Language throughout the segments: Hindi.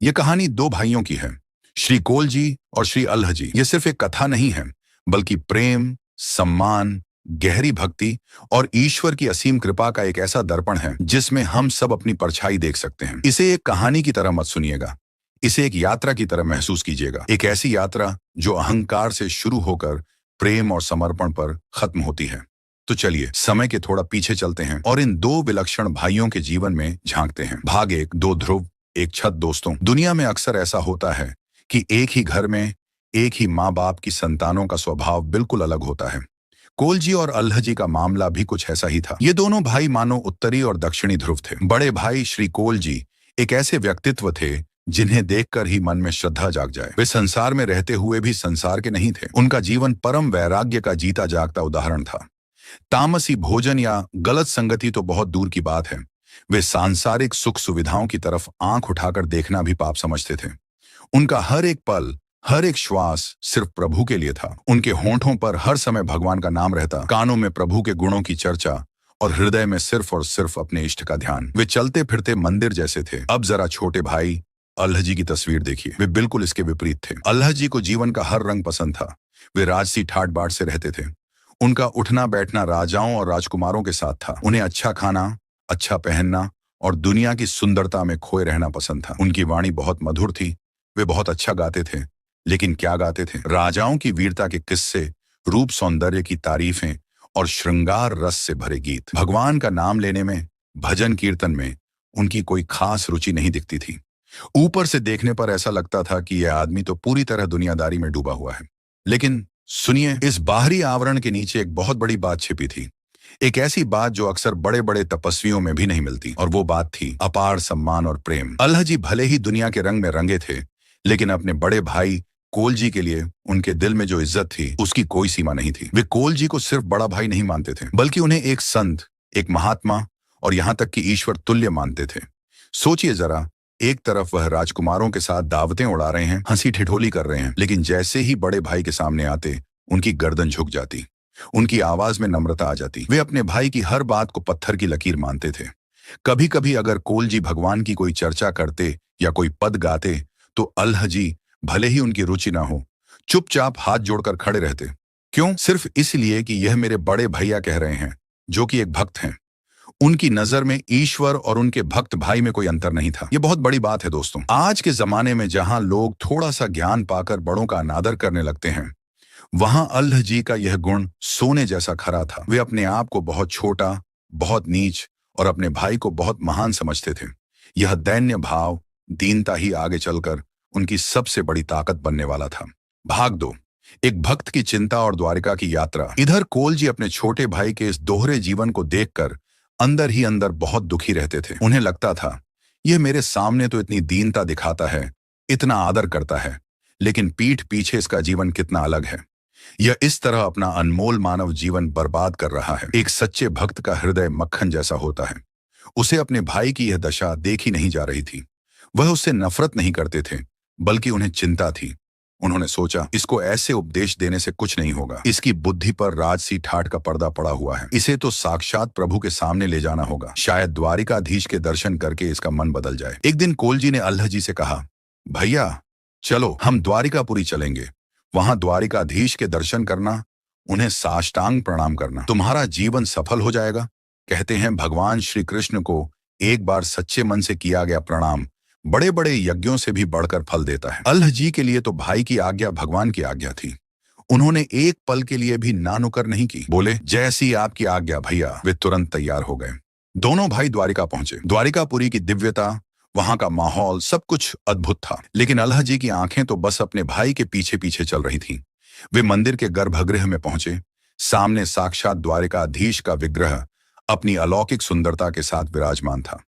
ये कहानी दो भाइयों की है, श्री कोल जी और श्री अल्ह जी। ये सिर्फ एक कथा नहीं है, बल्कि प्रेम, सम्मान, गहरी भक्ति और ईश्वर की असीम कृपा का एक ऐसा दर्पण है जिसमें हम सब अपनी परछाई देख सकते हैं। इसे एक कहानी की तरह मत सुनिएगा, इसे एक यात्रा की तरह महसूस कीजिएगा। एक ऐसी यात्रा जो अहंकार से शुरू होकर प्रेम और समर्पण पर खत्म होती है। तो चलिए समय के थोड़ा पीछे चलते हैं और इन दो विलक्षण भाइयों के जीवन में झांकते हैं। भाग एक, दो ध्रुव एक छत। दोस्तों, दुनिया में अक्सर ऐसा होता है कि एक ही घर में एक ही माँ बाप की संतानों का स्वभाव बिल्कुल अलग होता है। कोल जी और अल्ह जी का मामला भी कुछ ऐसा ही था। ये दोनों भाई मानो उत्तरी और दक्षिणी ध्रुव थे। बड़े भाई श्री कोल जी एक ऐसे व्यक्तित्व थे जिन्हें देखकर ही मन में श्रद्धा जाग जाए। वे संसार में रहते हुए भी संसार के नहीं थे। उनका जीवन परम वैराग्य का जीता जागता उदाहरण था। तामसी भोजन या गलत संगति तो बहुत दूर की बात है, वे सांसारिक सुख सुविधाओं की तरफ आंख उठाकर देखना भी पाप समझते थे। उनका हर एक पल, हर एक श्वास सिर्फ प्रभु के लिए था। उनके होंठों पर हर समय भगवान का नाम रहता, कानों में प्रभु के गुणों की चर्चा और हृदय में सिर्फ और सिर्फ अपने इष्ट का ध्यान। वे चलते फिरते मंदिर जैसे थे। अब जरा छोटे भाई अल्ह जी की तस्वीर देखिए, वे बिल्कुल इसके विपरीत थे। अल्ह जी को जीवन का हर रंग पसंद था। वे राजसी ठाट बाट से रहते थे। उनका उठना बैठना राजाओं और राजकुमारों के साथ था। उन्हें अच्छा खाना, अच्छा पहनना और दुनिया की सुंदरता में खोए रहना पसंद था। उनकी वाणी बहुत मधुर थी। वे बहुत अच्छा गाते थे, लेकिन क्या गाते थे? राजाओं की वीरता के किस्से, रूप सौंदर्य की तारीफें और श्रृंगार रस से भरे गीत। भगवान का नाम लेने में, भजन कीर्तन में उनकी कोई खास रुचि नहीं दिखती थी। ऊपर से देखने पर ऐसा लगता था कि यह आदमी तो पूरी तरह दुनियादारी में डूबा हुआ है। लेकिन सुनिए, इस बाहरी आवरण के नीचे एक बहुत बड़ी बात छिपी थी। एक ऐसी बात जो अक्सर बड़े बड़े तपस्वियों में भी नहीं मिलती, और वो बात थी अपार सम्मान और प्रेम। अल्लाह जी भले ही दुनिया के रंग में रंगे थे, लेकिन अपने बड़े भाई कोल जी के लिए उनके दिल में जो इज्जत थी उसकी कोई सीमा नहीं थी। वे कोल जी को सिर्फ बड़ा भाई नहीं मानते थे, बल्कि उन्हें एक संत, एक महात्मा और यहाँ तक कि ईश्वर तुल्य मानते थे। सोचिए जरा, एक तरफ वह राजकुमारों के साथ दावतें उड़ा रहे हैं, हंसी ठिठोली कर रहे हैं, लेकिन जैसे ही बड़े भाई के सामने आते उनकी गर्दन झुक जाती, उनकी आवाज में नम्रता आ जाती। वे अपने भाई की हर बात को पत्थर की लकीर मानते थे। कभी कभी अगर कोल जी भगवान की कोई चर्चा करते या कोई पद गाते तो अल्ह जी, भले ही उनकी रुचि ना हो, चुपचाप हाथ जोड़कर खड़े रहते। क्यों? सिर्फ इसलिए कि यह मेरे बड़े भैया कह रहे हैं, जो कि एक भक्त हैं। उनकी नजर में ईश्वर और उनके भक्त भाई में कोई अंतर नहीं था। यह बहुत बड़ी बात है दोस्तों। आज के जमाने में जहां लोग थोड़ा सा ज्ञान पाकर बड़ों का अनादर करने लगते हैं, वहां अल्लाह जी का यह गुण सोने जैसा खरा था। वे अपने आप को बहुत छोटा, बहुत नीच और अपने भाई को बहुत महान समझते थे। यह दैन्य भाव, दीनता ही आगे चलकर उनकी सबसे बड़ी ताकत बनने वाला था। भाग दो, एक भक्त की चिंता और द्वारिका की यात्रा। इधर कोल जी अपने छोटे भाई के इस दोहरे जीवन को देखकर अंदर ही अंदर बहुत दुखी रहते थे। उन्हें लगता था, यह मेरे सामने तो इतनी दीनता दिखाता है, इतना आदर करता है, लेकिन पीठ पीछे इसका जीवन कितना अलग है। यह इस तरह अपना अनमोल मानव जीवन बर्बाद कर रहा है। एक सच्चे भक्त का हृदय मक्खन जैसा होता है। उसे अपने भाई की यह दशा देखी नहीं जा रही थी। वह उससे नफरत नहीं करते थे, बल्कि उन्हें चिंता थी। उन्होंने सोचा, इसको ऐसे उपदेश देने से कुछ नहीं होगा। इसकी बुद्धि पर राजसी ठाठ का पर्दा पड़ा हुआ है। इसे तो साक्षात प्रभु के सामने ले जाना होगा। शायद द्वारिकाधीश के दर्शन करके इसका मन बदल जाए। एक दिन कोल जी ने अल्लाह जी से कहा, भैया चलो हम द्वारिकापुरी चलेंगे। वहां द्वारिकाधीश के दर्शन करना, उन्हें साष्टांग प्रणाम करना, तुम्हारा जीवन सफल हो जाएगा। कहते हैं भगवान श्री कृष्ण को एक बार सच्चे मन से किया गया प्रणाम बड़े बड़े यज्ञों से भी बढ़कर फल देता है। अल्लाह जी के लिए तो भाई की आज्ञा भगवान की आज्ञा थी। उन्होंने एक पल के लिए भी नानुकर नहीं की। बोले, जैसी आपकी आज्ञा भैया। वे तुरंत तैयार हो गए। दोनों भाई द्वारिका पहुंचे। द्वारिकापुरी की दिव्यता, वहां का माहौल, सब कुछ अद्भुत था। लेकिन अल्लाह जी की आंखें तो बस अपने भाई के पीछे पीछे चल रही थीं। वे मंदिर के गर्भगृह में पहुंचे। सामने साक्षात द्वारिकाधीश का विग्रह अपनी अलौकिक सुंदरता के साथ विराजमान था।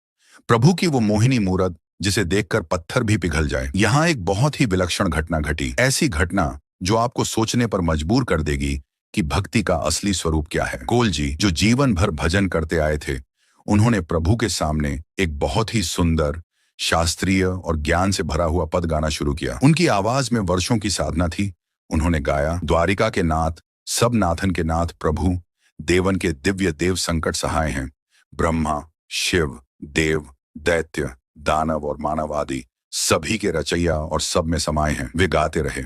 प्रभु की वो मोहिनी मूरत जिसे देखकर पत्थर भी पिघल जाए। यहाँ एक बहुत ही विलक्षण घटना घटी। ऐसी घटना जो आपको सोचने पर मजबूर कर देगी कि भक्ति का असली स्वरूप क्या है। कोल जी, जो जीवन भर भजन करते आए थे, उन्होंने प्रभु के सामने एक बहुत ही सुंदर, शास्त्रीय और ज्ञान से भरा हुआ पद गाना शुरू किया। उनकी आवाज में वर्षों की साधना थी। उन्होंने गाया, द्वारिका के नाथ, सब नाथन के नाथ प्रभु, देवन के दिव्य देव संकट सहाय हैं। ब्रह्मा, शिव, देव, दैत्य, दानव और मानव आदि सभी के रचैया और सब में समाये हैं। वे गाते रहे।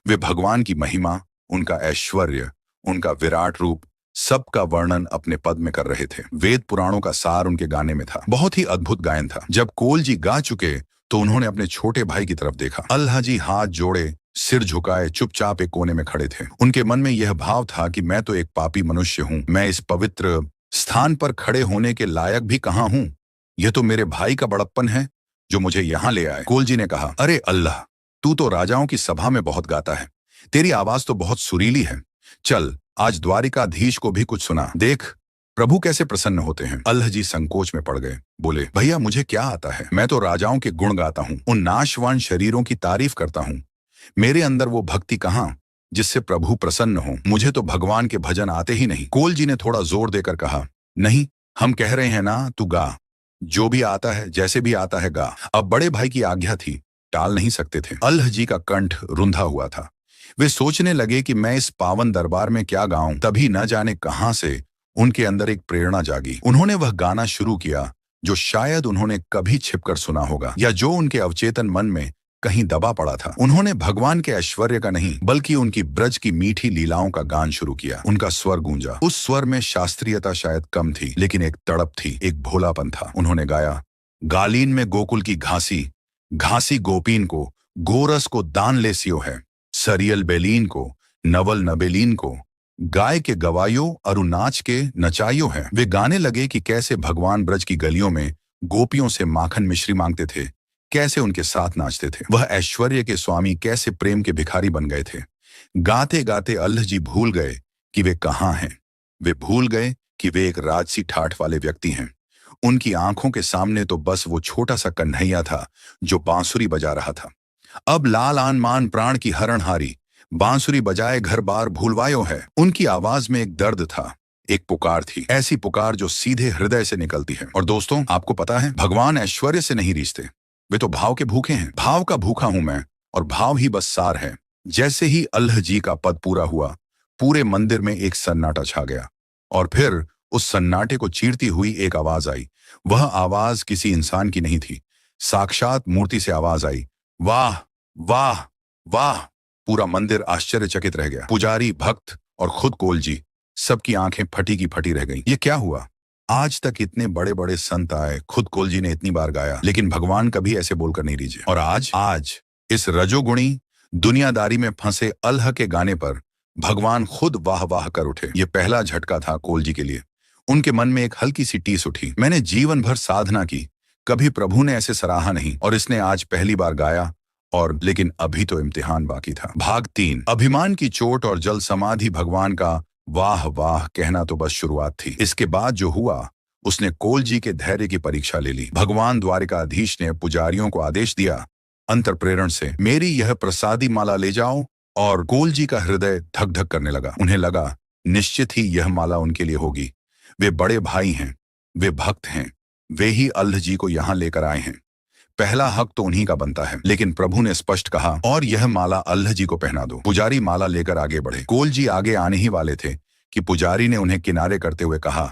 वे भगवान की महिमा, उनका ऐश्वर्य, उनका विराट रूप, सबका वर्णन अपने पद में कर रहे थे। वेद पुराणों का सार उनके गाने में था। बहुत ही अद्भुत गायन था। जब कोल जी गा चुके तो उन्होंने अपने छोटे भाई की तरफ देखा। अल्लाह जी हाथ जोड़े, सिर झुकाए चुपचाप एक कोने में खड़े थे। उनके मन में यह भाव था कि मैं तो एक पापी मनुष्य हूँ। मैं इस पवित्र स्थान पर खड़े होने के लायक भी कहाँ हूँ। यह तो मेरे भाई का बड़प्पन है जो मुझे यहाँ ले आए। कोल जी ने कहा, अरे अल्लाह, तू तो राजाओं की सभा में बहुत गाता है। तेरी आवाज तो बहुत सुरीली है। चल, आज द्वारिकाधीश को भी कुछ सुना। देख प्रभु कैसे प्रसन्न होते हैं। अल्लाह जी संकोच में पड़ गए। बोले, भैया मुझे क्या आता है। मैं तो राजाओं के गुण गाता हूँ, उन नाशवान शरीरों की तारीफ करता हूँ। मेरे अंदर वो भक्ति कहाँ जिससे प्रभु प्रसन्न हो। मुझे तो भगवान के भजन आते ही नहीं। कोल जी ने थोड़ा जोर देकर कहा, नहीं, हम कह रहे हैं ना, तू गा। जो भी आता है, जैसे भी आता है गा। अब बड़े भाई की आज्ञा थी, टाल नहीं सकते थे। अल्लाह जी का कंठ रुंधा हुआ था। वे सोचने लगे कि मैं इस पावन दरबार में क्या गाऊं। तभी न जाने कहां से उनके अंदर एक प्रेरणा जागी। उन्होंने वह गाना शुरू किया जो शायद उन्होंने कभी छिपकर सुना होगा, या जो उनके अवचेतन मन में कहीं दबा पड़ा था। उन्होंने भगवान के ऐश्वर्य का नहीं, बल्कि उनकी ब्रज की मीठी लीलाओं का गान शुरू किया। उनका स्वर गूंजा। उस स्वर में शास्त्रीयता शायद कम थी, लेकिन एक तड़प थी, एक भोलापन था। उन्होंने गाया, गालीन में गोकुल की घासी, घासी गोपीन को, गोरस को दान ले सियो है, सरियल बेलीन को, नवल नबेलीन को, गाय के गवायो अरु नाच के नचाइयो है। वे गाने लगे कि कैसे भगवान ब्रज की गलियों में गोपियों से माखन मिश्री मांगते थे, कैसे उनके साथ नाचते थे। वह ऐश्वर्य के स्वामी कैसे प्रेम के भिखारी बन गए थे। गाते गाते अल्लाह जी भूल गए कि वे कहाँ हैं। वे भूल गए कि वे एक राजसी ठाठ वाले व्यक्ति हैं। उनकी आंखों के सामने तो बस वो छोटा सा कन्हैया था जो बांसुरी बजा रहा था। अब लाल आन मान प्राण की हरणहारी, बांसुरी बजाए घर बार भूलवायो है। उनकी आवाज में एक दर्द था, एक पुकार थी, ऐसी पुकार जो सीधे हृदय से निकलती है। और दोस्तों, आपको पता है, भगवान ऐश्वर्य से नहीं रीझते, वे तो भाव के भूखे हैं। भाव का भूखा हूं मैं, और भाव ही बस सार है। जैसे ही अल्लाह जी का पद पूरा हुआ, पूरे मंदिर में एक सन्नाटा छा गया। और फिर उस सन्नाटे को चीरती हुई एक आवाज आई। वह आवाज किसी इंसान की नहीं थी, साक्षात मूर्ति से आवाज आई, वाह वाह वाह। पूरा मंदिर आश्चर्यचकित रह गया। पुजारी, भक्त और खुद कोल जी, सबकी आंखें फटी की फटी रह गईं। ये क्या हुआ? आज तक इतने बड़े बड़े संत आए, खुद कोल जी ने इतनी बार गाया, लेकिन भगवान कभी ऐसे बोलकर नहीं रीझे। और आज इस रजोगुणी दुनियादारी में फंसे अल्लाह के गाने पर भगवान खुद वाह वाह कर उठे। ये पहला झटका था कोल जी के लिए। उनके मन में एक हल्की सी टीस उठी। मैंने जीवन भर साधना की, कभी प्रभु ने ऐसे सराहा नहीं, और इसने आज पहली बार गाया। और लेकिन अभी तो इम्तिहान बाकी था। भाग 3, अभिमान की चोट और जल समाधि। भगवान का वाह वाह कहना तो बस शुरुआत थी। इसके बाद जो हुआ, उसने कोल जी के धैर्य की परीक्षा ले ली। भगवान द्वारिकाधीश ने पुजारियों को आदेश दिया, अंतर प्रेरण से, मेरी यह प्रसादी माला ले जाओ। और कोल जी का हृदय धक धक करने लगा। उन्हें लगा निश्चित ही यह माला उनके लिए होगी। वे बड़े भाई हैं, वे भक्त हैं, वे ही अल्लाह जी को यहाँ लेकर आए हैं। पहला हक तो उन्हीं का बनता है। लेकिन प्रभु ने स्पष्ट कहा, और यह माला अल्लाह जी को पहना दो। पुजारी माला लेकर आगे बढ़े। कोल जी आगे आने ही वाले थे कि पुजारी ने उन्हें किनारे करते हुए कहा,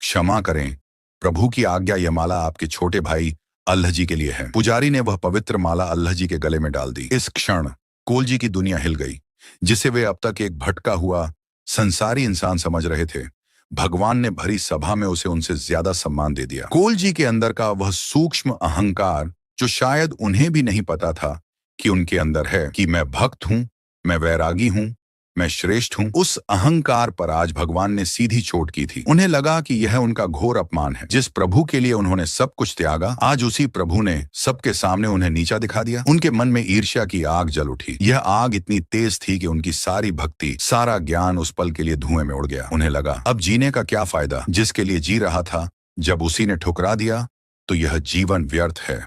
क्षमा करें, प्रभु की आज्ञा, यह माला आपके छोटे भाई अल्लाह जी के लिए है। पुजारी ने वह पवित्र माला अल्लाह जी के गले में डाल दी। इस क्षण कोल जी की दुनिया हिल गई। जिसे वे अब तक एक भटका हुआ संसारी इंसान समझ रहे थे, भगवान ने भरी सभा में उसे उनसे ज्यादा सम्मान दे दिया। कोल जी के अंदर का वह सूक्ष्म अहंकार जो शायद उन्हें भी नहीं पता था कि उनके अंदर है, कि मैं भक्त हूं, मैं वैरागी हूं, मैं श्रेष्ठ हूं, उस अहंकार पर आज भगवान ने सीधी चोट की थी। उन्हें लगा कि यह उनका घोर अपमान है। जिस प्रभु के लिए उन्होंने सब कुछ त्यागा, आज उसी प्रभु ने सबके सामने उन्हें नीचा दिखा दिया। उनके मन में ईर्ष्या की आग जल उठी। यह आग इतनी तेज थी कि उनकी सारी भक्ति, सारा ज्ञान उस पल के लिए धुएं में उड़ गया। उन्हें लगा, अब जीने का क्या फायदा। जिसके लिए जी रहा था, जब उसी ने ठुकरा दिया तो यह जीवन व्यर्थ है।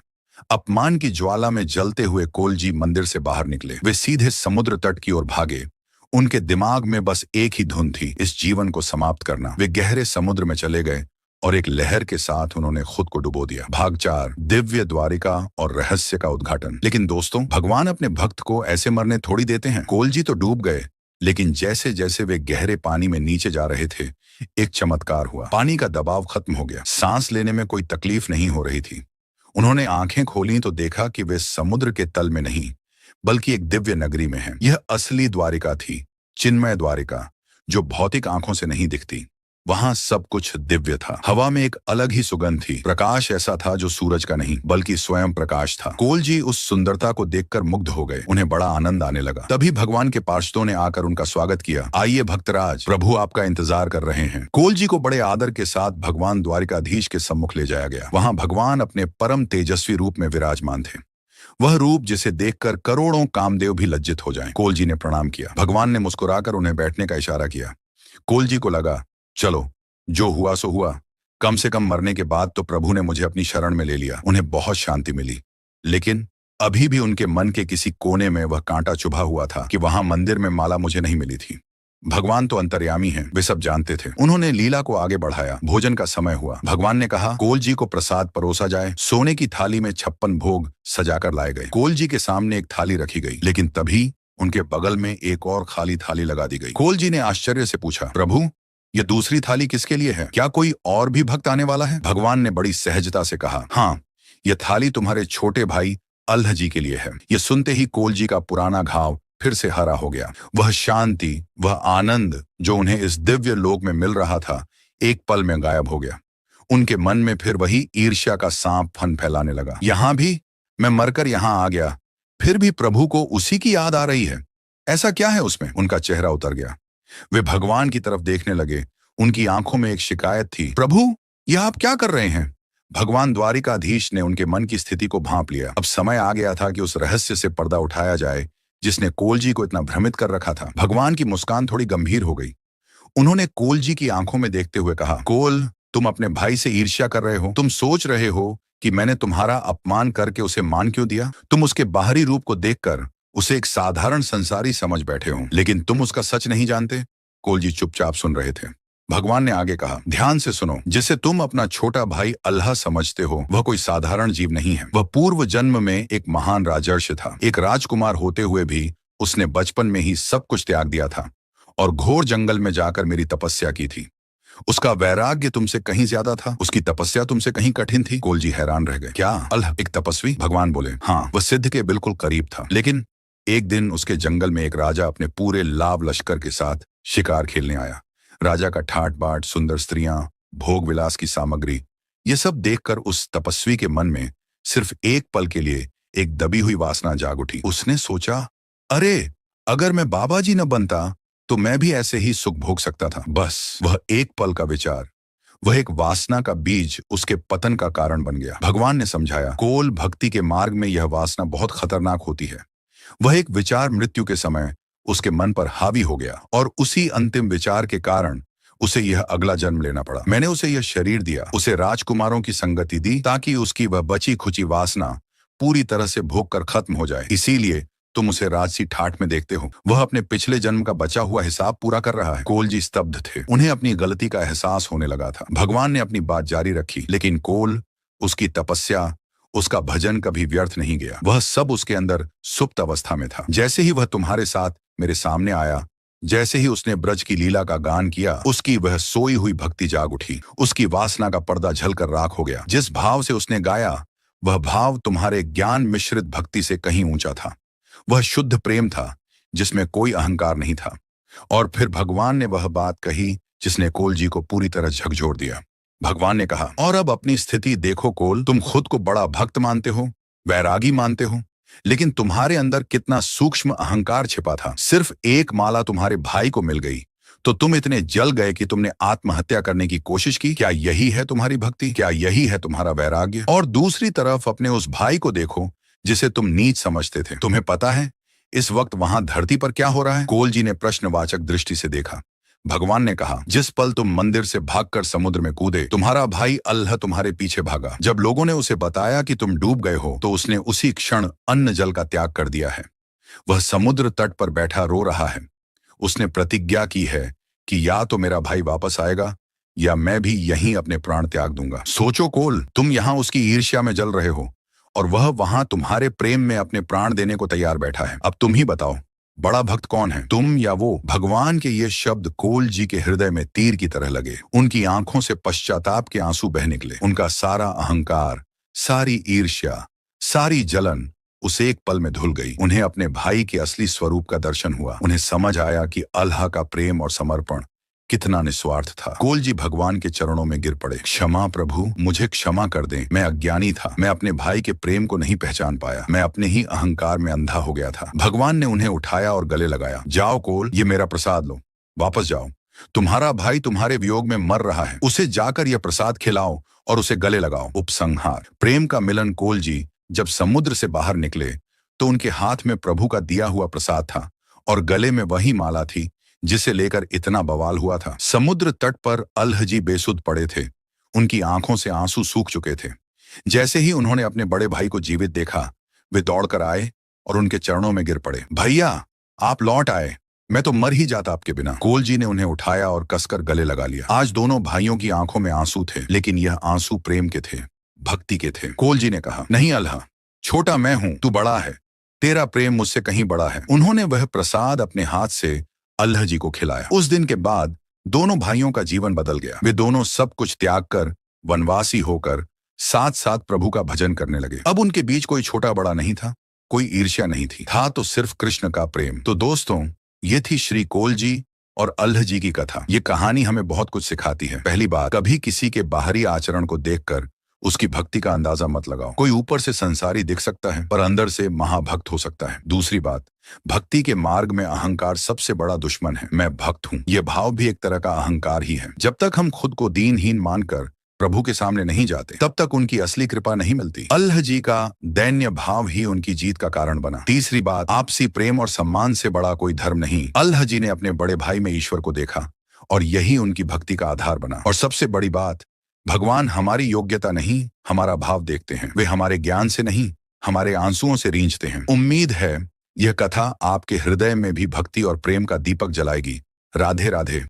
अपमान की ज्वाला में जलते हुए कोल जी मंदिर से बाहर निकले। वे सीधे समुद्र तट की ओर भागे। उनके दिमाग में बस एक ही धुन थी, इस जीवन को समाप्त करना। वे गहरे समुद्र में चले गए और एक लहर के साथ उन्होंने खुद को डुबो दिया। भाग 4, दिव्य द्वारिका और रहस्य का उद्घाटन। लेकिन दोस्तों, भगवान अपने भक्त को ऐसे मरने थोड़ी देते हैं। कोल जी तो डूब गए, लेकिन जैसे जैसे वे गहरे पानी में नीचे जा रहे थे, एक चमत्कार हुआ। पानी का दबाव खत्म हो गया। सांस लेने में कोई तकलीफ नहीं हो रही थी। उन्होंने आंखें खोली तो देखा कि वे समुद्र के तल में नहीं बल्कि एक दिव्य नगरी में हैं। यह असली द्वारिका थी, चिन्मय द्वारिका, जो भौतिक आंखों से नहीं दिखती। वहां सब कुछ दिव्य था। हवा में एक अलग ही सुगंध थी। प्रकाश ऐसा था जो सूरज का नहीं बल्कि स्वयं प्रकाश था। कोल जी उस सुंदरता को देखकर मुग्ध हो गए। उन्हें बड़ा आनंद आने लगा। तभी भगवान के पार्षदों ने आकर उनका स्वागत किया। आइए भक्तराज, प्रभु आपका इंतजार कर रहे हैं। कोल जी को बड़े आदर के साथ भगवान द्वारिकाधीश के सम्मुख ले जाया गया। वहां भगवान अपने परम तेजस्वी रूप में विराजमान थे। वह रूप जिसे देखकर करोड़ों कामदेव भी लज्जित हो जाएं। कोल जी ने प्रणाम किया। भगवान ने मुस्कुराकर उन्हें बैठने का इशारा किया। कोल जी को लगा, चलो, जो हुआ सो हुआ। कम से कम मरने के बाद तो प्रभु ने मुझे अपनी शरण में ले लिया। उन्हें बहुत शांति मिली। लेकिन अभी भी उनके मन के किसी कोने में वह कांटा चुभा हुआ था कि वहां मंदिर में माला मुझे नहीं मिली थी। भगवान तो अंतर्यामी हैं, वे सब जानते थे। उन्होंने लीला को आगे बढ़ाया। भोजन का समय हुआ। भगवान ने कहा, कोल जी को प्रसाद परोसा जाए। सोने की थाली में 56 भोग सजाकर लाए गए। कोल जी के सामने एक थाली रखी गई, लेकिन तभी उनके बगल में एक और खाली थाली लगा दी गई। कोल जी ने आश्चर्य से पूछा, प्रभु, यह दूसरी थाली किसके लिए है? क्या कोई और भी भक्त आने वाला है? भगवान ने बड़ी सहजता से कहा, हाँ, यह थाली तुम्हारे छोटे भाई अल्लाह जी के लिए है। यह सुनते ही कोल जी का पुराना घाव फिर से हरा हो गया। वह शांति, वह आनंद जो उन्हें इस दिव्य लोक में मिल रहा था, एक पल में गायब हो गया। उनके मन में फिर वही ईर्ष्या का सांप फन फैलाने लगा। यहां भी मैं मरकर यहां आ गया, फिर भी प्रभु को उसी की याद आ रही है। ऐसा क्या है उसमें? उनका चेहरा उतर गया। वे भगवान की तरफ देखने लगे। उनकी आंखों में एक शिकायत थी। प्रभु, यह आप क्या कर रहे हैं? भगवान द्वारिकाधीश ने उनके मन की स्थिति को भांप लिया। अब समय आ गया था कि उस रहस्य से पर्दा उठाया जाए जिसने कोल जी को इतना भ्रमित कर रखा था। भगवान की मुस्कान थोड़ी गंभीर हो गई। उन्होंने कोल जी की आंखों में देखते हुए कहा, कोल, तुम अपने भाई से ईर्ष्या कर रहे हो। तुम सोच रहे हो कि मैंने तुम्हारा अपमान करके उसे मान क्यों दिया? तुम उसके बाहरी रूप को देखकर उसे एक साधारण संसारी समझ बैठे हो, लेकिन तुम उसका सच नहीं जानते। कोल जी चुपचाप सुन रहे थे। भगवान ने आगे कहा, ध्यान से सुनो। जिसे तुम अपना छोटा भाई अल्लाह समझते हो, वह कोई साधारण जीव नहीं है। वह पूर्व जन्म में एक महान राजर्षि था। एक राजकुमार होते हुए भी उसने बचपन में ही सब कुछ त्याग दिया था और घोर जंगल में जाकर मेरी तपस्या की थी। उसका वैराग्य तुमसे कहीं ज्यादा था, उसकी तपस्या तुमसे कहीं कठिन थी। कोल जी हैरान रह गए। क्या अल्लाह एक तपस्वी? भगवान बोले, हाँ, वह सिद्ध के बिल्कुल करीब था। लेकिन एक दिन उसके जंगल में एक राजा अपने पूरे लाव लश्कर के साथ शिकार खेलने आया। राजा का ठाट बाट, सुंदर स्त्रियां, भोग विलास की सामग्री, ये सब देखकर उस तपस्वी के मन में सिर्फ एक पल के लिए एक दबी हुई वासना जाग उठी। उसने सोचा, अरे, अगर मैं बाबा जी न बनता तो मैं भी ऐसे ही सुख भोग सकता था। बस वह एक पल का विचार, वह एक वासना का बीज उसके पतन का कारण बन गया। भगवान ने समझाया, कोल, भक्ति के मार्ग में यह वासना बहुत खतरनाक होती है। वह एक विचार मृत्यु के समय उसके मन पर हावी हो गया और उसी अंतिम विचार के कारण उसे यह अगला जन्म लेना पड़ा। मैंने उसे यह शरीर दिया, उसे राजकुमारों की संगति दी, ताकि उसकी वह बची खुची वासना पूरी तरह से भोग कर खत्म हो जाए। इसीलिए तुम उसे राजसी ठाठ में देखते हो। वह अपने पिछले जन्म का बचा हुआ हिसाब पूरा कर रहा है। कोल जी स्तब्ध थे। उन्हें अपनी गलती का एहसास होने लगा था। भगवान ने अपनी बात जारी रखी, लेकिन कोल, उसकी तपस्या, उसका भजन कभी व्यर्थ नहीं गया। वह सब उसके अंदर सुप्त अवस्था में था। जैसे ही वह तुम्हारे साथ मेरे सामने आया, जैसे ही उसने ब्रज की लीला का गान किया, उसकी वह सोई हुई भक्ति जाग उठी। उसकी वासना का पर्दा झलकर राख हो गया। जिस भाव से उसने गाया, वह भाव तुम्हारे ज्ञान मिश्रित भक्ति से कहीं ऊंचा था। वह शुद्ध प्रेम था जिसमें कोई अहंकार नहीं था। और फिर भगवान ने वह बात कही जिसने कोल जी को पूरी तरह झकझोर दिया। भगवान ने कहा, और अब अपनी स्थिति देखो कोल, तुम खुद को बड़ा भक्त मानते हो, वैरागी मानते हो, लेकिन तुम्हारे अंदर कितना सूक्ष्म अहंकार छिपा था। सिर्फ एक माला तुम्हारे भाई को मिल गई तो तुम इतने जल गए कि तुमने आत्महत्या करने की कोशिश की। क्या यही है तुम्हारी भक्ति? क्या यही है तुम्हारा वैराग्य? और दूसरी तरफ अपने उस भाई को देखो जिसे तुम नीच समझते थे। तुम्हें पता है इस वक्त वहां धरती पर क्या हो रहा है? कोल जी ने प्रश्नवाचक दृष्टि से देखा। भगवान ने कहा, जिस पल तुम मंदिर से भागकर समुद्र में कूदे, तुम्हारा भाई अल्लाह तुम्हारे पीछे भागा। जब लोगों ने उसे बताया कि तुम डूब गए हो, तो उसने उसी क्षण अन्न जल का त्याग कर दिया है। वह समुद्र तट पर बैठा रो रहा है। उसने प्रतिज्ञा की है कि या तो मेरा भाई वापस आएगा या मैं भी यहीं अपने प्राण त्याग दूंगा। सोचो कोल, तुम यहाँ उसकी ईर्ष्या में जल रहे हो और वह वहां तुम्हारे प्रेम में अपने प्राण देने को तैयार बैठा है। अब तुम ही बताओ, बड़ा भक्त कौन है, तुम या वो? भगवान के ये शब्द कोल जी के हृदय में तीर की तरह लगे। उनकी आंखों से पश्चाताप के आंसू बह निकले। उनका सारा अहंकार सारी ईर्ष्या, सारी जलन उस एक पल में धुल गई। उन्हें अपने भाई के असली स्वरूप का दर्शन हुआ। उन्हें समझ आया कि अल्लाह का प्रेम और समर्पण कितना निस्वार्थ था। कोल जी भगवान के चरणों में गिर पड़े। क्षमा प्रभु, मुझे क्षमा कर दें। मैं अज्ञानी था। मैं अपने भाई के प्रेम को नहीं पहचान पाया। मैं अपने ही अहंकार में अंधा हो गया था। भगवान ने उन्हें उठाया और गले लगाया। जाओ कोल, ये मेरा प्रसाद लो, वापस जाओ। तुम्हारा भाई तुम्हारे वियोग में मर रहा है। उसे जाकर यह प्रसाद खिलाओ और उसे गले लगाओ। उपसंहार। प्रेम का मिलन। कोल जी जब समुद्र से बाहर निकले तो उनके हाथ में प्रभु का दिया हुआ प्रसाद था और गले में वही माला थी जिसे लेकर इतना बवाल हुआ था। समुद्र तट पर अलहजी बेसुध पड़े थे। उनकी आंखों से आंसू सूख चुके थे। जैसे ही उन्होंने अपने बड़े भाई को जीवित देखा, वे दौड़कर आए और उनके चरणों में गिर पड़े। भैया, आप लौट आए, मैं तो मर ही जाता आपके बिना। कोल जी ने उन्हें उठाया और कसकर गले लगा लिया। आज दोनों भाइयों की आंखों में आंसू थे, लेकिन यह आंसू प्रेम के थे, भक्ति के थे। कोल जी ने कहा, नहीं अल्लाह, छोटा मैं हूं, तू बड़ा है, तेरा प्रेम मुझसे कहीं बड़ा है। उन्होंने वह प्रसाद अपने हाथ से अल्लाह जी को खिलाया। उस दिन के बाद दोनों भाइयों का जीवन बदल गया। वे दोनों सब कुछ त्याग कर वनवासी होकर साथ साथ प्रभु का भजन करने लगे। अब उनके बीच कोई छोटा बड़ा नहीं था, कोई ईर्ष्या नहीं थी, था तो सिर्फ कृष्ण का प्रेम। तो दोस्तों, ये थी श्री कोल जी और अल्लाह जी की कथा। ये कहानी हमें बहुत कुछ सिखाती है। पहली बात, कभी किसी के बाहरी आचरण को देखकर उसकी भक्ति का अंदाजा मत लगाओ। कोई ऊपर से संसारी दिख सकता है पर अंदर से महाभक्त हो सकता है। दूसरी बात, भक्ति के मार्ग में अहंकार सबसे बड़ा दुश्मन है। मैं भक्त हूँ, यह भाव भी एक तरह का अहंकार ही है। जब तक हम खुद को दीनहीन मानकर प्रभु के सामने नहीं जाते, तब तक उनकी असली कृपा नहीं मिलती। अल्लाह जी का दैन्य भाव ही उनकी जीत का कारण बना। तीसरी बात, आपसी प्रेम और सम्मान से बड़ा कोई धर्म नहीं। अल्लाह जी ने अपने बड़े भाई में ईश्वर को देखा और यही उनकी भक्ति का आधार बना। और सबसे बड़ी बात, भगवान हमारी योग्यता नहीं, हमारा भाव देखते हैं। वे हमारे ज्ञान से नहीं, हमारे आंसुओं से रींचते हैं। उम्मीद है यह कथा आपके हृदय में भी भक्ति और प्रेम का दीपक जलाएगी। राधे राधे।